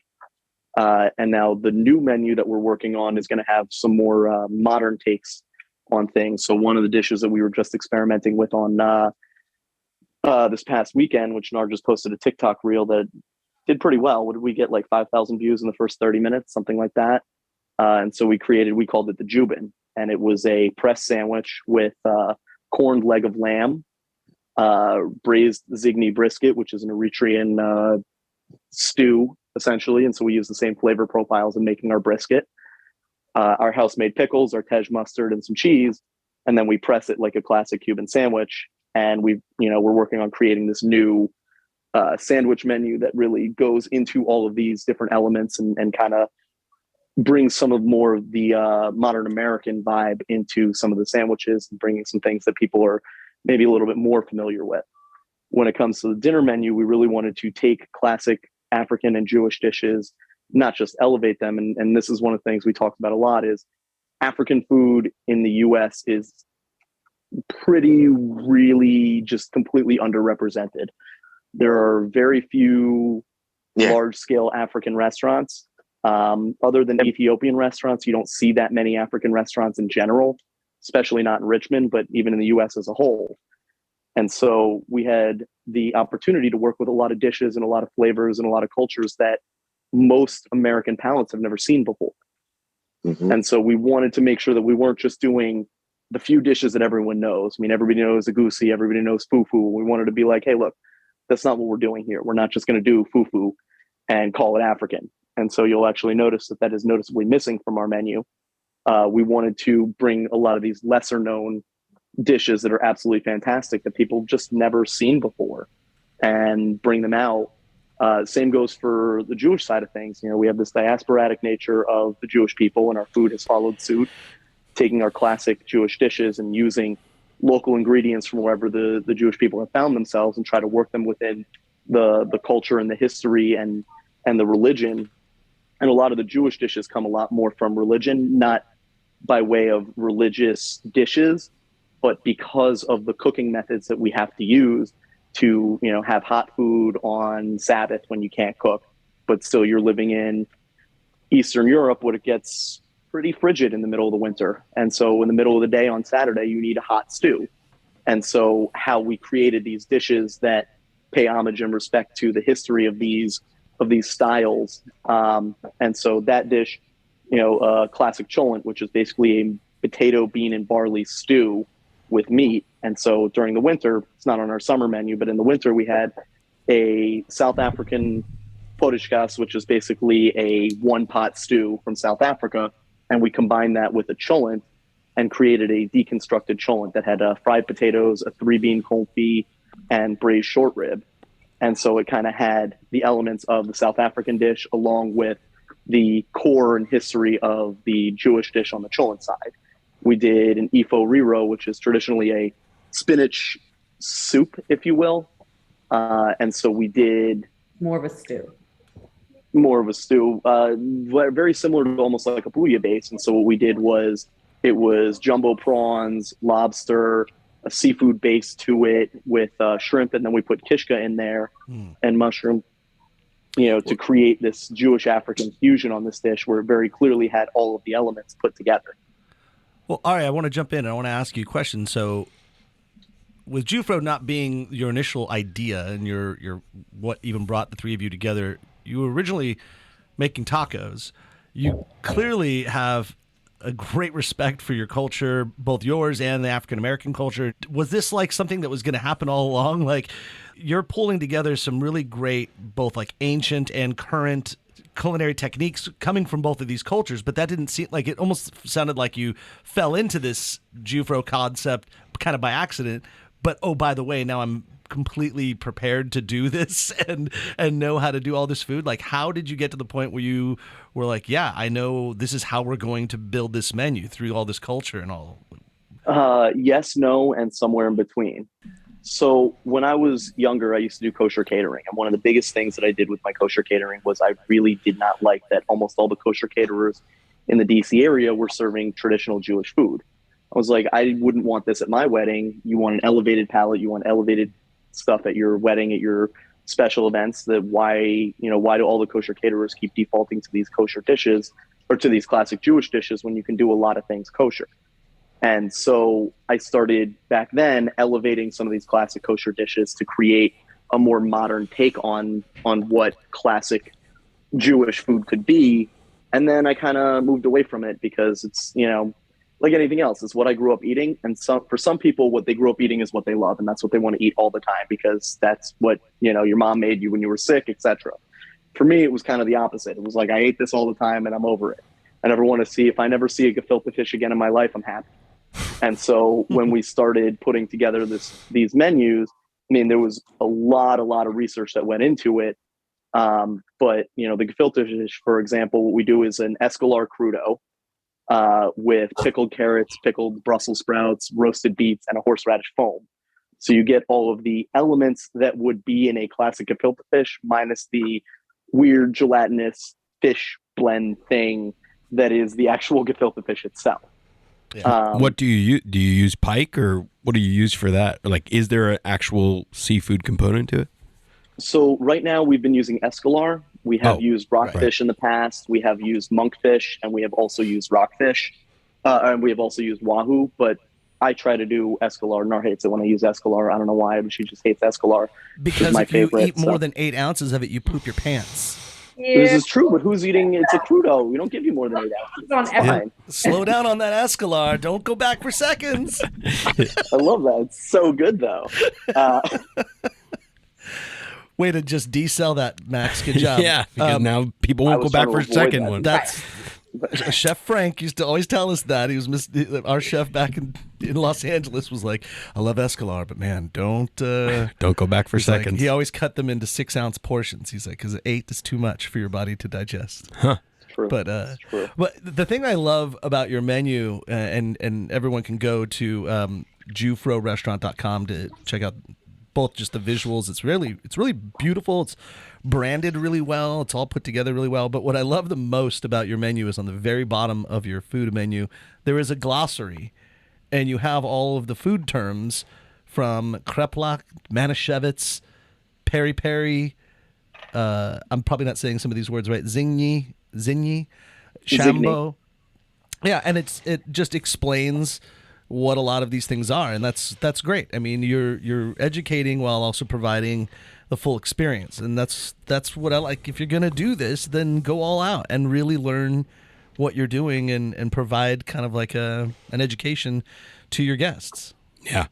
And now the new menu that we're working on is going to have some more modern takes on things. So one of the dishes that we were just experimenting with on this past weekend, which Nar just posted a TikTok reel that did pretty well. What did we get? Like 5,000 views in the first 30 minutes, something like that. And so we called it the Jubin, and it was a pressed sandwich with corned leg of lamb, braised zigni brisket, which is an Eritrean stew, essentially. And so we use the same flavor profiles in making our brisket, our house-made pickles, our tej mustard, and some cheese. And then we press it like a classic Cuban sandwich. And we're working on creating this new sandwich menu that really goes into all of these different elements and kind of brings some of more of the modern American vibe into some of the sandwiches, and bringing some things that people are maybe a little bit more familiar with. When it comes to the dinner menu, we really wanted to take classic African and Jewish dishes, not just elevate them. And this is one of the things we talked about a lot, is African food in the US is really just completely underrepresented. There are very few large-scale African restaurants. Other than Ethiopian restaurants, you don't see that many African restaurants in general, especially not in Richmond, but even in the US as a whole. And so we had the opportunity to work with a lot of dishes and a lot of flavors and a lot of cultures that most American palates have never seen before. Mm-hmm. And so we wanted to make sure that we weren't just doing the few dishes that everyone knows. I mean, everybody knows agouti, everybody knows fufu. We wanted to be like, hey, look, that's not what we're doing here. We're not just going to do fufu and call it African. And so you'll actually notice that is noticeably missing from our menu. We wanted to bring a lot of these lesser known dishes that are absolutely fantastic that people just never seen before and bring them out. Same goes for the Jewish side of things. You know, we have this diasporatic nature of the Jewish people, and our food has followed suit, taking our classic Jewish dishes and using local ingredients from wherever the Jewish people have found themselves and try to work them within the culture and the history and the religion. And a lot of the Jewish dishes come a lot more from religion, not by way of religious dishes, but because of the cooking methods that we have to use to, you know, have hot food on Sabbath when you can't cook, but still you're living in Eastern Europe where it gets pretty frigid in the middle of the winter. And so in the middle of the day on Saturday, you need a hot stew. And so how we created these dishes that pay homage and respect to the history of these styles. And so that dish, you know, classic cholent, which is basically a potato, bean, and barley stew with meat. And so during the winter, it's not on our summer menu, but in the winter we had a South African potishkas, which is basically a one-pot stew from South Africa. And we combined that with a cholent and created a deconstructed cholent that had fried potatoes, a 3-bean confit, and braised short rib. And so it kind of had the elements of the South African dish along with the core and history of the Jewish dish on the cholent side. We did an ifo riro, which is traditionally a spinach soup, if you will. And so we did More of a stew. Very similar to almost like a bouillabaisse. And so what we did was it was jumbo prawns, lobster, a seafood base to it with shrimp, and then we put kishka in there and mushroom, you know, to create this Jewish African fusion on this dish where it very clearly had all of the elements put together. Well, all right, I want to jump in and I want to ask you a question. So with Jewfro not being your initial idea and your what even brought the three of you together, you were originally making tacos. You clearly have a great respect for your culture, both yours and the African-American culture. Was this like something that was going to happen all along? Like you're pulling together some really great, both like ancient and current culinary techniques coming from both of these cultures, but that didn't seem like, it almost sounded like you fell into this Jewfro concept kind of by accident. But oh, by the way, now I'm completely prepared to do this and know how to do all this food. Like, how did you get to the point where you were like, yeah, I know this is how we're going to build this menu through all this culture and all? Yes, no, and somewhere in between. So when I was younger, I used to do kosher catering. And one of the biggest things that I did with my kosher catering was I really did not like that almost all the kosher caterers in the DC area were serving traditional Jewish food. I was like, I wouldn't want this at my wedding. You want an elevated palate. You want elevated stuff at your wedding, at your special events. That why do all the kosher caterers keep defaulting to these kosher dishes or to these classic Jewish dishes when you can do a lot of things kosher? And so I started back then elevating some of these classic kosher dishes to create a more modern take on what classic Jewish food could be. And then I kind of moved away from it because it's, you know, like anything else, it's what I grew up eating. And for some people, what they grew up eating is what they love. And that's what they want to eat all the time because that's what, you know, your mom made you when you were sick, etc. For me, it was kind of the opposite. It was like, I ate this all the time and I'm over it. I never want to see, if I never see a gefilte fish again in my life, I'm happy. And so when we started putting together these menus, I mean, there was a lot of research that went into it. But, you know, the gefilte fish, for example, what we do is an escolar crudo with pickled carrots, pickled Brussels sprouts, roasted beets, and a horseradish foam. So you get all of the elements that would be in a classic gefilte fish minus the weird gelatinous fish blend thing that is the actual gefilte fish itself. Yeah. What do you use? Do you use pike or what do you use for that? Like, is there an actual seafood component to it? So right now we've been using escolar. We have used rockfish in the past. We have used monkfish, and we have also used rockfish, and we have also used wahoo. But I try to do escalar. Nar hates it when I use escalar. I don't know why, but she just hates escalar. Because my if you favorite, eat more than 8 ounces of it, you poop your pants. This is true, but who's eating? It's a crudo. We don't give you more than 8 ounces. On It's fine. Slow down on that escalar. Don't go back for seconds. I love that. It's so good, though. Way to just decel that, Max. Good job. Yeah, because now people won't go back for a second one. That's Chef Frank used to always tell us that. He was our chef back in Los Angeles was like, I love escalar, but man, don't go back for seconds. Like, he always cut them into 6-ounce portions. He's like, because 8 is too much for your body to digest. Huh. True. But true. But the thing I love about your menu, and everyone can go to jewfrorestaurant.com to check out both just the visuals. It's really beautiful. It's branded really well. It's all put together really well. But what I love the most about your menu is on the very bottom of your food menu, there is a glossary, and you have all of the food terms from kreplach, manischewitz, peri-peri. I'm probably not saying some of these words right. Zingy, shambo. Yeah, and it just explains what a lot of these things are, and that's great. I mean, you're educating while also providing the full experience, and that's what I like. If you're gonna do this, then go all out and really learn what you're doing and provide kind of like an education to your guests. Yeah,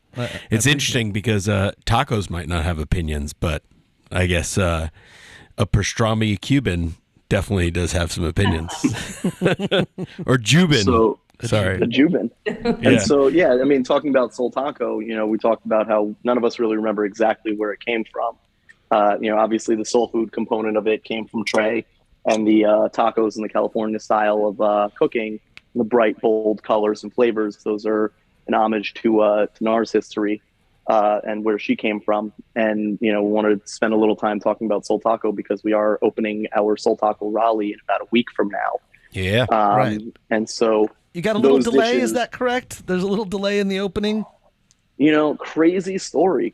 it's interesting because tacos might not have opinions, but I guess a pastrami Cuban definitely does have some opinions. Or Cuban. Sorry. The Jubin. And so, yeah, I mean, talking about Soul Taco, we talked about how none of us really remember exactly where it came from. Obviously the soul food component of it came from Trey, and the tacos and the California style of cooking, the bright, bold colors and flavors. Those are an homage to Nar's history and where she came from. And, we wanted to spend a little time talking about Soul Taco because we are opening our Soul Taco Raleigh in about a week from now. Yeah. Right. And so you got a little delay, dishes, is that correct? There's a little delay in the opening? Crazy story.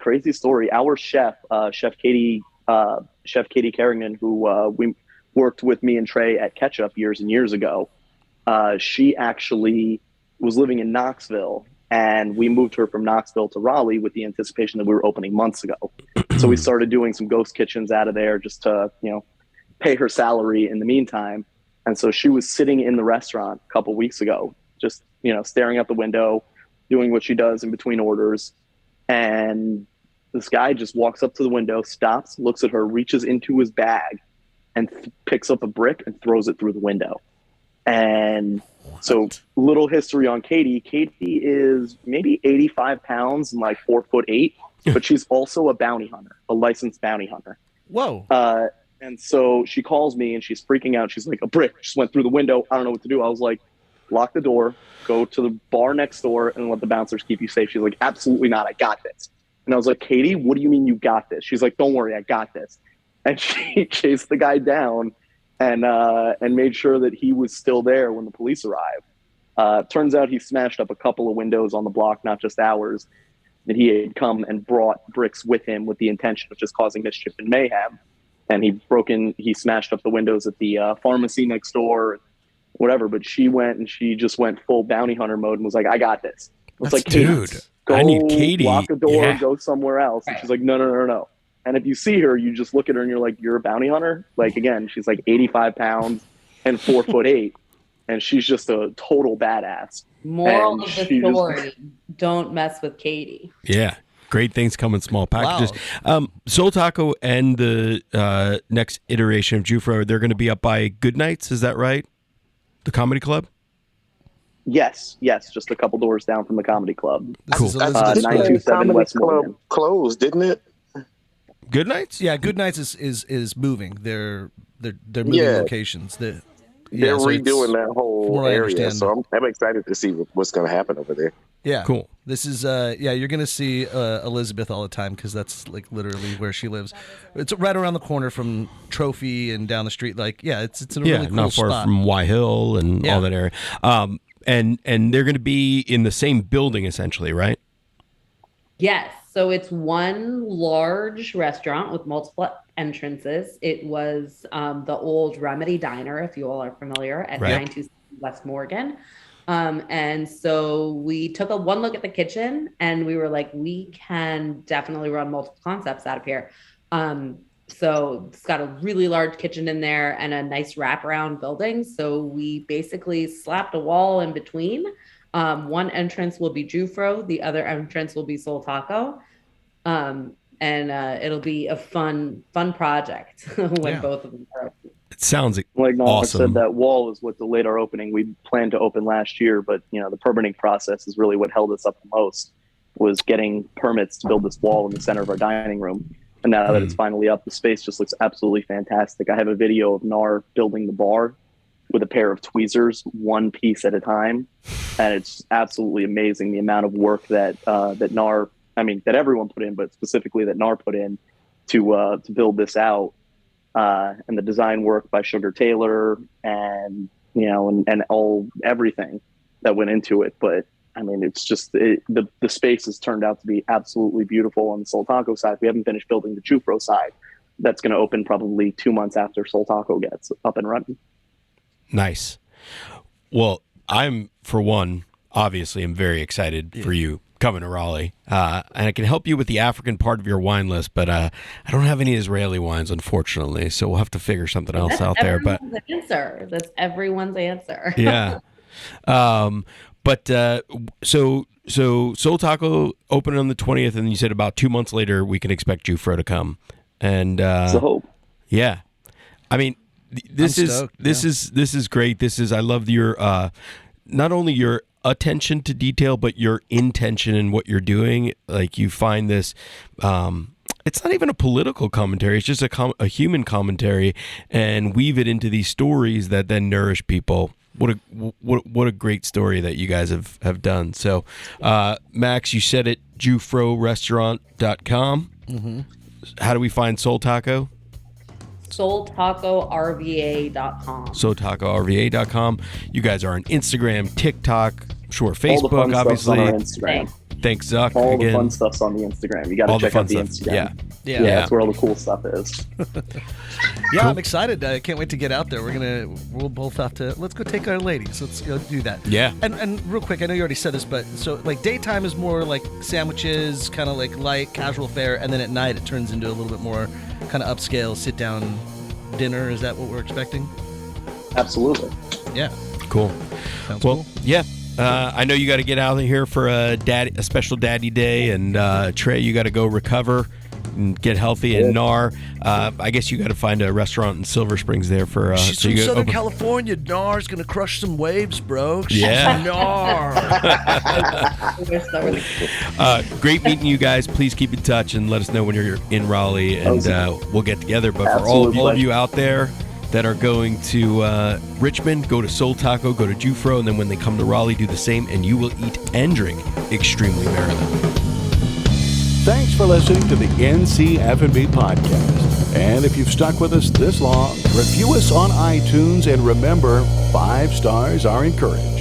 Our chef, Chef Katie Carrington, who we worked with me and Trey at Ketchup years and years ago, she actually was living in Knoxville, and we moved her from Knoxville to Raleigh with the anticipation that we were opening months ago. So we started doing some ghost kitchens out of there just to, pay her salary in the meantime. And so she was sitting in the restaurant a couple weeks ago, just, staring out the window, doing what she does in between orders. And this guy just walks up to the window, stops, looks at her, reaches into his bag, and picks up a brick and throws it through the window. And so little history on Katie. Katie is maybe 85 pounds and like 4'8", but she's also a bounty hunter, a licensed bounty hunter. Whoa. And so she calls me and she's freaking out. She's like, a brick just went through the window. I don't know what to do. I was like, lock the door, go to the bar next door, and let the bouncers keep you safe. She's like, absolutely not. I got this. And I was like, Katie, what do you mean you got this? She's like, don't worry, I got this. And she chased the guy down and made sure that he was still there when the police arrived. Turns out he smashed up a couple of windows on the block, not just ours, that he had come and brought bricks with him with the intention of just causing mischief and mayhem. And he smashed up the windows at the pharmacy next door, whatever. But she just went full bounty hunter mode and was like, I got this. It's like, dude, I need Katie. Lock the door, Yeah. go somewhere else. And she's like, no. And if you see her, you just look at her and you're like, you're a bounty hunter? Like, again, she's like 85 pounds and 4'8", and she's just a total badass. Moral of the story, don't mess with Katie. Yeah. Great things come in small packages. Wow. Soul Taco and the next iteration of Jewfro, they're going to be up by Good Nights. Is that right? The comedy club? Yes. Just a couple doors down from the comedy club. This is Elizabeth. 927 West Morgan. Closed, didn't it? Good Nights? Yeah, Good Nights is moving. They're moving locations. They're redoing that whole area, so I'm excited to see what's going to happen over there. Yeah, cool. This is you're gonna see Elizabeth all the time because that's like literally where she lives. It's right around the corner from Trophy and down the street. Like, it's a really cool not far spot. from Y Hill and all that area. And they're going to be in the same building essentially, right? Yes. So it's one large restaurant with multiple entrances. It was the old Remedy Diner, if you all are familiar, at 927 West Morgan. And so we took one look at the kitchen and we were like, we can definitely run multiple concepts out of here. So it's got a really large kitchen in there and a nice wraparound building. So we basically slapped a wall in between. One entrance will be Jewfro, the other entrance will be Soul Taco. And it'll be a fun project when both of them are open. It sounds like Noah awesome. said, that wall is what delayed our opening. We planned to open last year, but the permitting process is really what held us up the most, was getting permits to build this wall in the center of our dining room. And now that it's finally up, the space just looks absolutely fantastic. I have a video of Nar building the bar with a pair of tweezers, one piece at a time. And it's absolutely amazing the amount of work that that everyone put in, but specifically that Nar put in to build this out. And the design work by Sugar Taylor and everything that went into it. But I mean, it's just the space has turned out to be absolutely beautiful on the Soul Taco side. We haven't finished building the Jewfro side. That's going to open probably 2 months after Soul Taco gets up and running. Nice. Well, I'm, for one, obviously am very excited for you coming to Raleigh. And I can help you with the African part of your wine list, but I don't have any Israeli wines, unfortunately. So we'll have to figure something else out there. But That's everyone's answer. Yeah. So Soul Taco opened on the 20th, and you said about 2 months later we can expect Jewfro to come. And it's a hope. Yeah. I mean, this is great. I love your not only your attention to detail, but your intention in what you're doing. Like, you find this it's not even a political commentary, it's just a human commentary, and weave it into these stories that then nourish people. What a great story that you guys have done. So Max, you said it, jewfrorestaurant.com. How do we find Soul Taco? SoulTacoRVA.com. SoulTacoRVA.com. You guys are on Instagram, TikTok, sure, Facebook, all the fun obviously. Stuff's on our Instagram. Thanks, Zuck. All again. the fun stuff's on the Instagram. You got to check out the Instagram. Yeah, that's where all the cool stuff is. Yeah, cool. I'm excited. I can't wait to get out there. We'll both have to. Let's go take our ladies. Let's go do that. Yeah. And real quick, I know you already said this, but so like daytime is more like sandwiches, kind of like light casual fare, and then at night it turns into a little bit more kind of upscale sit down dinner. Is that what we're expecting? Absolutely. Yeah. Cool. Sounds well, cool. Yeah. I know you got to get out of here for a special daddy day, and Trey, you got to go recover and get healthy. And Nar, I guess you got to find a restaurant in Silver Springs there for. She's from Southern California. Nar's gonna crush some waves, bro. She's Yeah. Nar. Great meeting you guys. Please keep in touch and let us know when you're in Raleigh, and we'll get together. But for all of you out there that are going to Richmond, go to Soul Taco, go to Jewfro, and then when they come to Raleigh, do the same, and you will eat and drink extremely merrily. Thanks for listening to the NC F&B podcast. And if you've stuck with us this long, review us on iTunes, and remember, 5 stars are encouraged.